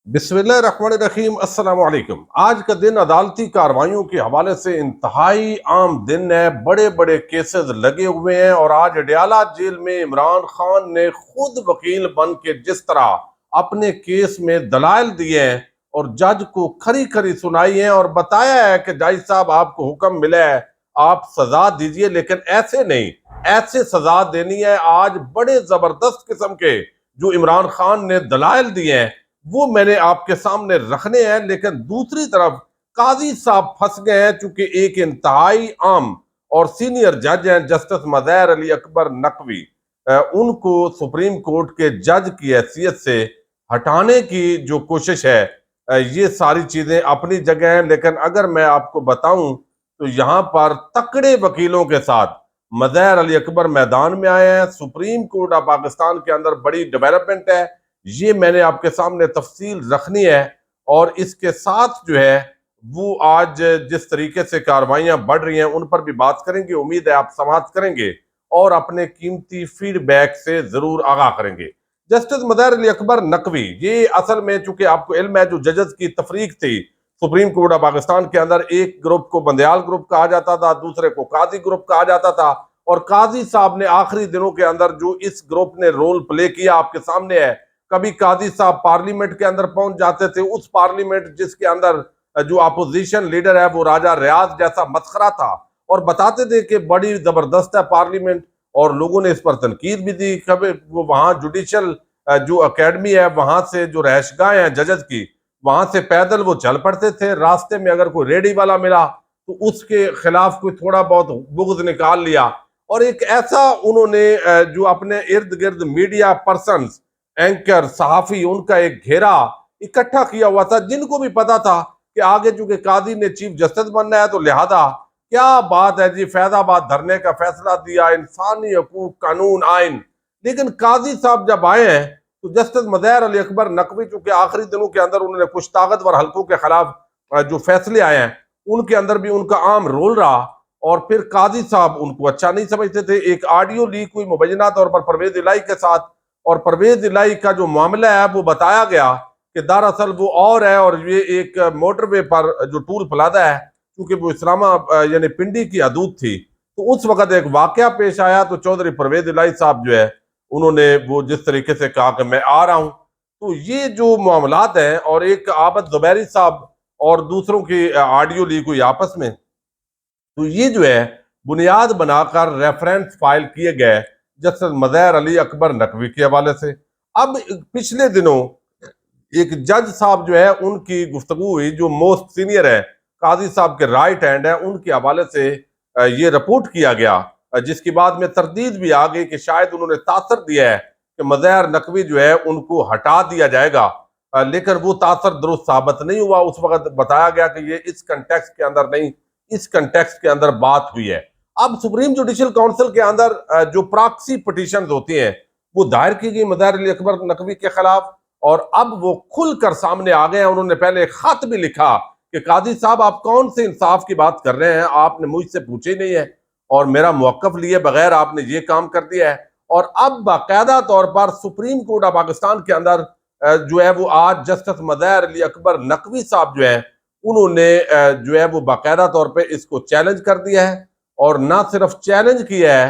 बिस्मिल्लाहिर्रहमानिर्रहीम अस्सलाम वालेकुम। आज का दिन अदालती कार्रवाइयों के हवाले से इंतहाई आम दिन है। बड़े बड़े केसेस लगे हुए हैं और आज अडयाला जेल में इमरान खान ने खुद वकील बन के जिस तरह अपने केस में दलाइल दिए हैं और जज को खरी खरी सुनाई है और बताया है कि जज साहब आपको हुक्म मिला है, आप सजा दीजिए, लेकिन ऐसे नहीं, ऐसे सजा देनी है। आज बड़े जबरदस्त किस्म के जो इमरान खान ने दलाइल दिए हैं वो मैंने आपके सामने रखने हैं। लेकिन दूसरी तरफ काजी साहब फंस गए हैं, चूंकि एक इंतहाई आम और सीनियर जज हैं जस्टिस मज़हर अली अकबर नकवी। उनको सुप्रीम कोर्ट के जज की हैसियत से हटाने की जो कोशिश है, ये सारी चीजें अपनी जगह हैं। लेकिन अगर मैं आपको बताऊं तो यहाँ पर तकड़े वकीलों के साथ मज़हर अली अकबर मैदान में आए हैं। सुप्रीम कोर्ट ऑफ पाकिस्तान के अंदर बड़ी डेवलपमेंट है, ये मैंने आपके सामने तफसील रखनी है। और इसके साथ जो है वो आज जिस तरीके से कार्रवाइयां बढ़ रही हैं उन पर भी बात करेंगे। उम्मीद है आप समाप्त करेंगे और अपने कीमती फीडबैक से जरूर आगाह करेंगे। जस्टिस मदर अली अकबर नकवी, ये असल में चूंकि आपको इल्म है जो जजेस की तफरीक थी सुप्रीम कोर्ट ऑफ पाकिस्तान के अंदर, एक ग्रुप को बंदयाल ग्रुप कहा जाता था, दूसरे को काजी ग्रुप कहा जाता था। और काजी साहब ने आखिरी दिनों के अंदर जो इस ग्रुप ने रोल प्ले किया आपके सामने है। कभी काजी साहब पार्लियामेंट के अंदर पहुंच जाते थे, उस पार्लियामेंट जिसके अंदर जो अपोजिशन लीडर है वो राजा रियाज जैसा मस्खरा था, और बताते थे कि बड़ी जबरदस्त है पार्लियामेंट। और लोगों ने इस पर तनकीद भी दी। कभी वो वहां जुडिशल जो अकेडमी है वहां से जो रहशगाह है जजेस की, वहां से पैदल वो चल पड़ते थे। रास्ते में अगर कोई रेडी वाला मिला तो उसके खिलाफ कोई थोड़ा बहुत बुग़्ज़ निकाल लिया। और एक ऐसा उन्होंने जो अपने इर्द गिर्द मीडिया पर्सन, एंकर, सहाफी, उनका एक घेरा इकट्ठा किया हुआ था, जिनको भी पता था कि आगे चूंकि काजी ने चीफ जस्टिस बनना है तो लिहाजा क्या बात है जी, फैजाबाद धरने का फैसला दिया, इंसानी हकूक, कानून, आइन। लेकिन काजी साहब जब आए हैं तो जस्टिस मज़हर अली अकबर नकवी, चूंकि आखिरी दिनों के अंदर उन्होंने कुछ ताकतवर हल्कों के खिलाफ जो फैसले आए हैं उनके अंदर भी उनका आम रोल रहा। और फिर काजी साहब उनको अच्छा नहीं समझते थे। एक ऑडियो लीक हुई मुबैना तौर पर परवेज इलाही के साथ, और परवेज इलाही का जो मामला है वो बताया गया कि दरअसल वो और है, और ये एक मोटरवे पर जो टूल प्लाजा है, क्योंकि वो इस्लामा यानी पिंडी की हदूद थी, तो उस वक्त एक वाकया पेश आया। तो चौधरी परवेज इलाही साहब जो है उन्होंने वो जिस तरीके से कहा कि मैं आ रहा हूं, तो ये जो मामलात हैं, और एक आबद जुबैरी साहब और दूसरों की ऑडियो लीक हुई आपस में, तो ये जो है बुनियाद बनाकर रेफरेंस फाइल किए गए जस्टिस मज़हर अली अकबर नकवी के हवाले से। अब पिछले दिनों एक जज साहब जो है उनकी गुफ्तगू हुई, जो मोस्ट सीनियर है, काजी साहब के राइट हैंड है, उनके हवाले से ये रिपोर्ट किया गया, जिसके बाद में तरदीद भी आ गई कि शायद उन्होंने तासर दिया है कि मज़हर नकवी जो है उनको हटा दिया जाएगा। लेकिन वो तासर दुरुस्त साबित नहीं हुआ। उस वक्त बताया गया कि ये इस कंटेक्स्ट के अंदर नहीं, इस कंटेक्स्ट के अंदर बात हुई है। अब सुप्रीम जुडिशल काउंसिल के अंदर जो प्रॉक्सी पिटीशन होती हैं वो दायर की गई मज़हर अली अकबर नकवी के खिलाफ, और अब वो खुलकर सामने आ गए हैं। उन्होंने पहले एक खत भी लिखा कि काजी साहब आप कौन से इंसाफ की बात कर रहे हैं, आपने मुझसे पूछे ही नहीं है और मेरा मौकफ लिए बगैर आपने ये काम कर दिया है। और अब बाकायदा तौर पर सुप्रीम कोर्ट ऑफ पाकिस्तान के अंदर जो है वो आज जस्टिस मज़हर अली अकबर नकवी साहब जो है उन्होंने जो है वो बाकायदा तौर पे इसको चैलेंज कर दिया है। और ना सिर्फ चैलेंज किया है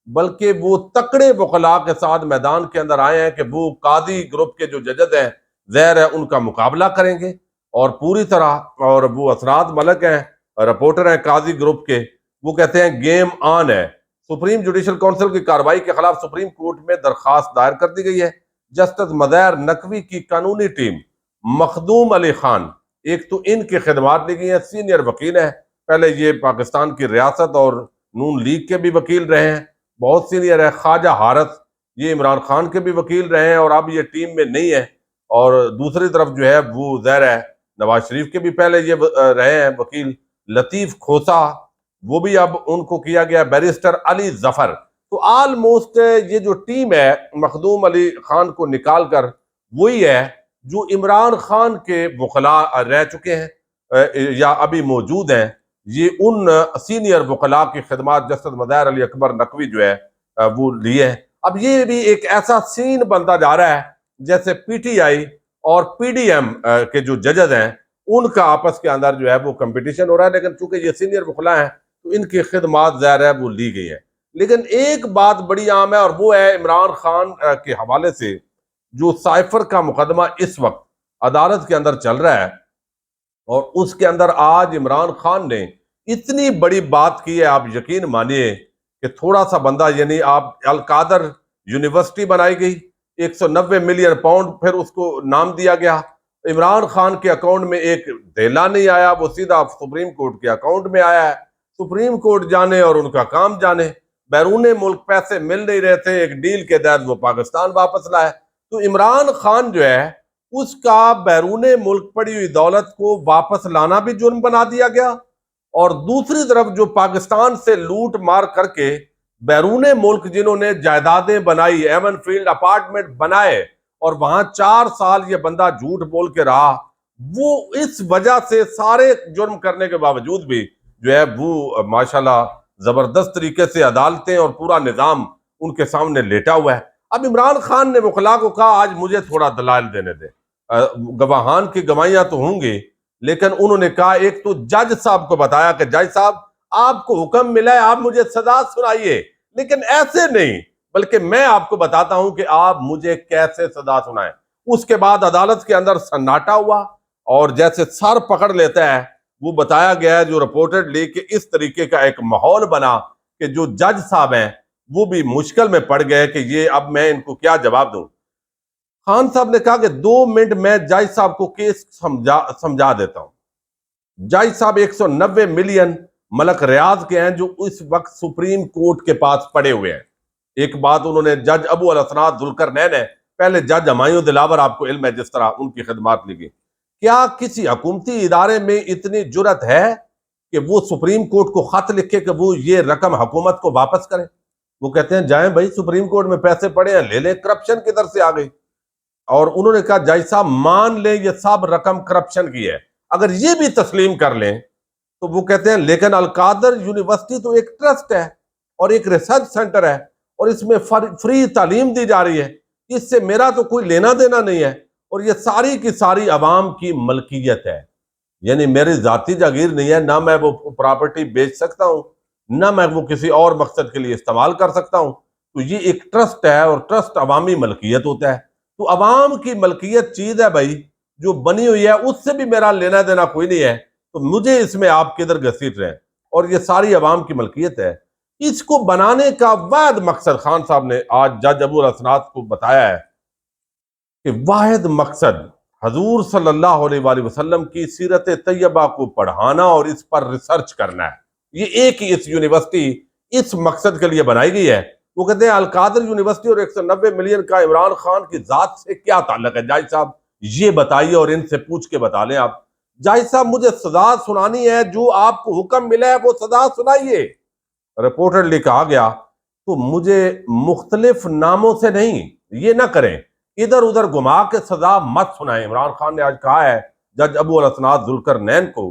बल्कि वो तकड़े वकला के साथ मैदान के अंदर आए हैं कि वो कादी ग्रुप के जो जजेस हैं जहर है उनका मुकाबला करेंगे और पूरी तरह। और वो असरात मलक हैं, रिपोर्टर हैं काजी ग्रुप के, वो कहते हैं गेम ऑन है। सुप्रीम जुडिशल काउंसिल की कार्रवाई के खिलाफ सुप्रीम कोर्ट में दरखास्त दायर कर दी गई है। जस्टिस मज़हर नकवी की कानूनी टीम, मखदूम अली खान, एक तो इनकी खिदमात ली गई है, सीनियर वकील है, पहले ये पाकिस्तान की रियासत और नून लीग के भी वकील रहे हैं, बहुत सीनियर है। ख्वाजा हारस, ये इमरान खान के भी वकील रहे हैं और अब ये टीम में नहीं है। और दूसरी तरफ जो है वो ज़हर है नवाज शरीफ के भी पहले ये रहे हैं वकील। लतीफ खोसा, वो भी अब उनको किया गया। बैरिस्टर अली जफर, तो ऑलमोस्ट ये जो टीम है मखदूम अली खान को निकाल कर वही है जो इमरान खान के वकला रह चुके हैं या अभी मौजूद हैं। ये उन सीनियर वकला की खिदमात जस्टिस मज़हर अली अकबर नकवी जो है वो लिए हैं। अब ये भी एक ऐसा सीन बनता जा रहा है जैसे पीटीआई और पीडीएम के जो जजेस हैं उनका आपस के अंदर जो है वो कंपटीशन हो रहा है। लेकिन चूंकि ये सीनियर वकला हैं तो इनकी खिदमात ज़ाहिर है वो ली गई है। लेकिन एक बात बड़ी आम है और वो है इमरान खान के हवाले से जो साइफर का मुकदमा इस वक्त अदालत के अंदर चल रहा है, और उसके अंदर आज इमरान खान ने इतनी बड़ी बात की है, आप यकीन मानिए कि थोड़ा सा बंदा, यानी आप अलकादर यूनिवर्सिटी बनाई गई, 190 मिलियन पाउंड फिर उसको नाम दिया गया। इमरान खान के अकाउंट में एक धेला नहीं आया, वो सीधा सुप्रीम कोर्ट के अकाउंट में आया है। सुप्रीम कोर्ट जाने और उनका काम जाने। बैरून मुल्क पैसे मिल नहीं रहे थे, एक डील के तहत वो पाकिस्तान वापस लाया। तो इमरान खान जो है उसका बैरून मुल्क पड़ी हुई दौलत को वापस लाना भी जुर्म बना दिया गया, और दूसरी तरफ जो पाकिस्तान से लूट मार करके बैरून मुल्क जिन्होंने जायदादें बनाई, एमन फील्ड अपार्टमेंट बनाए, और वहां 4 साल ये बंदा झूठ बोल के रहा, वो इस वजह से सारे जुर्म करने के बावजूद भी जो है वो माशाल्लाह जबरदस्त तरीके से अदालतें और पूरा निजाम उनके सामने लेटा हुआ है। अब इमरान खान ने वकला को कहा आज मुझे थोड़ा दलाल देने दे, गवाहान की गवाहियां तो होंगी, लेकिन उन्होंने कहा, एक तो जज साहब को बताया कि जज साहब आपको हुक्म मिला है, आप मुझे सजा सुनाइए, लेकिन ऐसे नहीं, बल्कि मैं आपको बताता हूं कि आप मुझे कैसे सजा सुनाएं। उसके बाद अदालत के अंदर सन्नाटा हुआ और जैसे सर पकड़ लेता है वो बताया गया है जो रिपोर्टेडली कि इस तरीके का एक माहौल बना कि जो जज साहब हैं वो भी मुश्किल में पड़ गए कि ये अब मैं इनको क्या जवाब दूं। खान साहब ने कहा कि 2 मिनट मैं जज साहब को केस समझा देता हूं। जज साहब 190 मिलियन मलक रियाज के हैं जो इस वक्त सुप्रीम कोर्ट के पास पड़े हुए हैं। एक बात उन्होंने जज अबू अल असनाद जुल्करनैन है, पहले जज हमायूं दिलावर, आपको इल्म है जिस तरह उनकी खिदमात लिखी, क्या किसी हुकूमती इदारे में इतनी जुरत है कि वो सुप्रीम कोर्ट को खत लिखे कि वो ये रकम हुकूमत को वापस करे? वो कहते हैं जाएं भाई, सुप्रीम कोर्ट में पैसे पड़े हैं, ले लें, करप्शन किधर से आ गई। और उन्होंने कहा जज साहब मान लें ये सब रकम करप्शन की है, अगर ये भी तस्लीम कर लें तो वो कहते हैं लेकिन अलकादर यूनिवर्सिटी तो एक ट्रस्ट है और एक रिसर्च सेंटर है और इसमें फ्री तालीम दी जा रही है, इससे मेरा तो कोई लेना देना नहीं है, और ये सारी की सारी अवाम की मलकियत है, यानी मेरी जाती जागीर नहीं है, ना मैं वो प्रॉपर्टी बेच सकता हूं, ना मैं वो किसी और मकसद के लिए इस्तेमाल कर सकता हूं। तो ये एक ट्रस्ट है और ट्रस्ट अवामी मलकियत होता है। तो अवाम की मलकियत चीज है भाई जो बनी हुई है, उससे भी मेरा लेना देना कोई नहीं है, तो मुझे इसमें आप किधर घसीट रहे हैं, और ये सारी अवाम की मलकियत है। इसको बनाने का वाहिद मकसद खान साहब ने आज जज अबू असनाद को बताया है कि वाहिद मकसद हजूर सल्लल्लाहु अलैहि वसल्लम की सीरत तैयबा को पढ़ाना और इस पर रिसर्च करना है। ये एक ही इस यूनिवर्सिटी इस मकसद के लिए बनाई गई है। वो कहते हैं अलकादर यूनिवर्सिटी और 190 मिलियन का इमरान खान की जात से क्या ताल्लुक है? जाहिद साहब ये बताइए, और इनसे पूछ के बता लें आप। जाहिद साहब मुझे सजा सुनानी है, जो आपको हुक्म मिला है वो सजा सुनाइए। रिपोर्टरली कहा गया तो मुझे मुख्तलिफ नामों से नहीं, ये ना करें, इधर उधर घुमा के सजा मत सुनाएं। इमरान खान ने आज कहा है जज अबू अल असनाद जुल्करनैन को,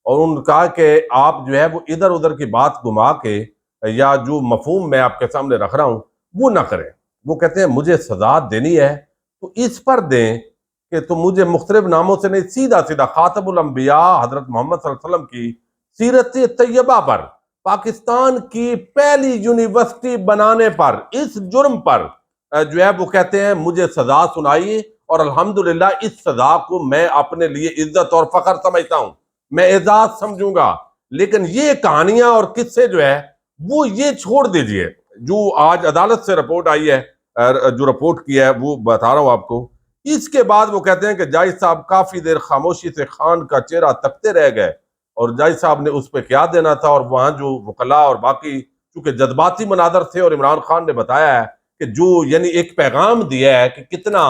और उन्होंने कहा कि आप जो है वो इधर उधर की बात घुमा के या जो मफहूम मैं आपके सामने रख रहा हूं वो ना करें। वो कहते हैं मुझे सजा देनी है तो इस पर दें कि तो मुझे मुख्तलिफ नामों से नहीं, सीधा सीधा खातमुल अंबिया हजरत मोहम्मद सल्लल्लाहु अलैहि वसल्लम की सीरत तैयबा पर, पाकिस्तान की पहली यूनिवर्सिटी बनाने पर, इस जुर्म पर जो है वो कहते हैं मुझे सजा सुनाई, और अल्हम्दुलिल्लाह इस सजा को मैं अपने लिए इज्जत और फख्र समझता हूं, मैं एजाज समझूंगा। लेकिन ये कहानियां और किस्से जो है वो ये छोड़ दीजिए। जो आज अदालत से रिपोर्ट आई है, जो रिपोर्ट की है वो बता रहा हूं आपको। इसके बाद वो कहते हैं कि जाहिद साहब काफी देर खामोशी से खान का चेहरा तकते रह गए, और जाहिद साहब ने उस पर क्या देना था, और वहां जो वकला और बाकी चूंकि जज्बाती मनादर थे, और इमरान खान ने बताया है कि जो यानी एक पैगाम दिया है कि कितना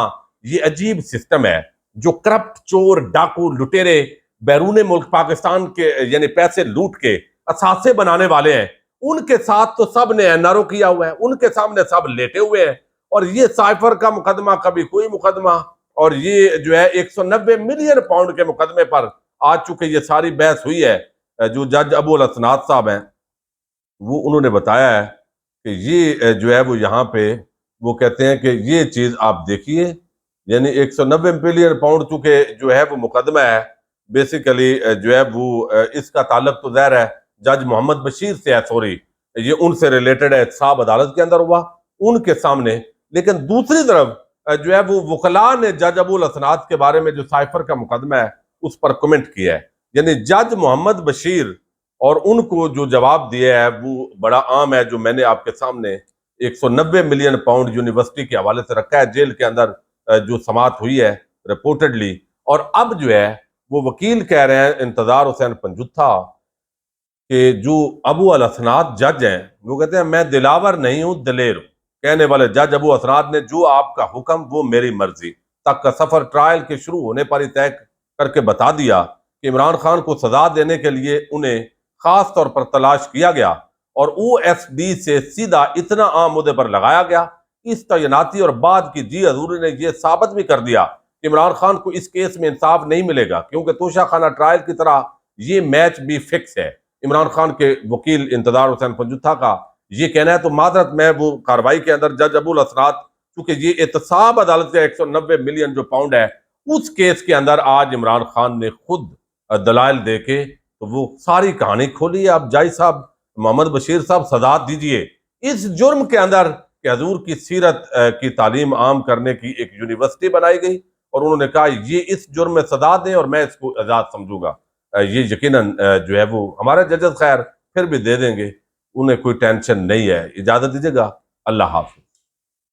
ये अजीब सिस्टम है, जो करप्ट चोर डाकू लुटेरे बैरून मुल्क पाकिस्तान के यानी पैसे लूट के असासे बनाने वाले हैं, उनके साथ तो सब ने एनआरओ किया हुआ है, उनके सामने सब लेटे हुए हैं, और ये साइफर का मुकदमा कभी कोई मुकदमा, और ये जो है 190 मिलियन पाउंड के मुकदमे पर आज चुके ये सारी बहस हुई है। जो जज अबू अल असनाद साहब हैं वो उन्होंने बताया है कि ये जो है वो यहाँ पे वो कहते हैं कि ये चीज आप देखिए, यानी 190 मिलियन पाउंड चूंकि जो है वो मुकदमा है बेसिकली जो है वो इसका ताल्लुक तो ज़ाहिर है जज मोहम्मद बशीर से है, सॉरी ये उनसे रिलेटेड है, एहतसाब अदालत के अंदर हुआ उनके सामने। लेकिन दूसरी तरफ जो है वो वकला ने जज अबुल हसनात के बारे में जो साइफर का मुकदमा है उस पर कमेंट किया है। यानी जज मोहम्मद बशीर और उनको जो जवाब दिया है वो बड़ा आम है, जो मैंने आपके सामने 190 मिलियन पाउंड यूनिवर्सिटी के हवाले से रखा है, जेल के अंदर जो समात हुई है रिपोर्टेडली। और अब जो है वो वकील कह रहे हैं इंतजार हुसैन पंजुत्था कि जो अबू अल हसनात जज हैं वो कहते हैं मैं दिलावर नहीं हूं दलेर हूं। कहने वाले जज अबू हसनात ने जो आपका हुक्म वो मेरी मर्जी तक का सफर ट्रायल के शुरू होने पर ही तय करके बता दिया कि इमरान खान को सजा देने के लिए उन्हें खास तौर पर तलाश किया गया और OSD से सीधा इतना आम मुद्दे पर लगाया गया। इस तैनाती और बाद की जी हजूरी ने यह साबित भी कर दिया कि इमरान खान को इस केस में इंसाफ नहीं मिलेगा, क्योंकि तोशा खाना ट्रायल की तरह ये मैच भी फिक्स है। इमरान खान के वकील इंतजार हुसैन पंजुत्था का ये कहना है। तो माजरत में वो कार्रवाई के अंदर जज अबुल हसनात, चूंकि ये एहतसाब अदालत का 190 मिलियन जो पाउंड है उस केस के अंदर आज इमरान खान ने खुद दलाइल दे के तो वो सारी कहानी खोली। अब जाई साहब, मोहम्मद बशीर साहब सजा दीजिए इस जुर्म के अंदर कि हजूर की सीरत की तालीम आम करने की एक यूनिवर्सिटी बनाई गई और उन्होंने कहा ये इस जुर्म में सजा दें और मैं इसको आजाद समझूंगा। ये यकीनन जो है वो हमारे जजेस खैर फिर भी दे देंगे, उन्हें कोई टेंशन नहीं है। इजाजत दीजिएगा, अल्लाह हाफिज।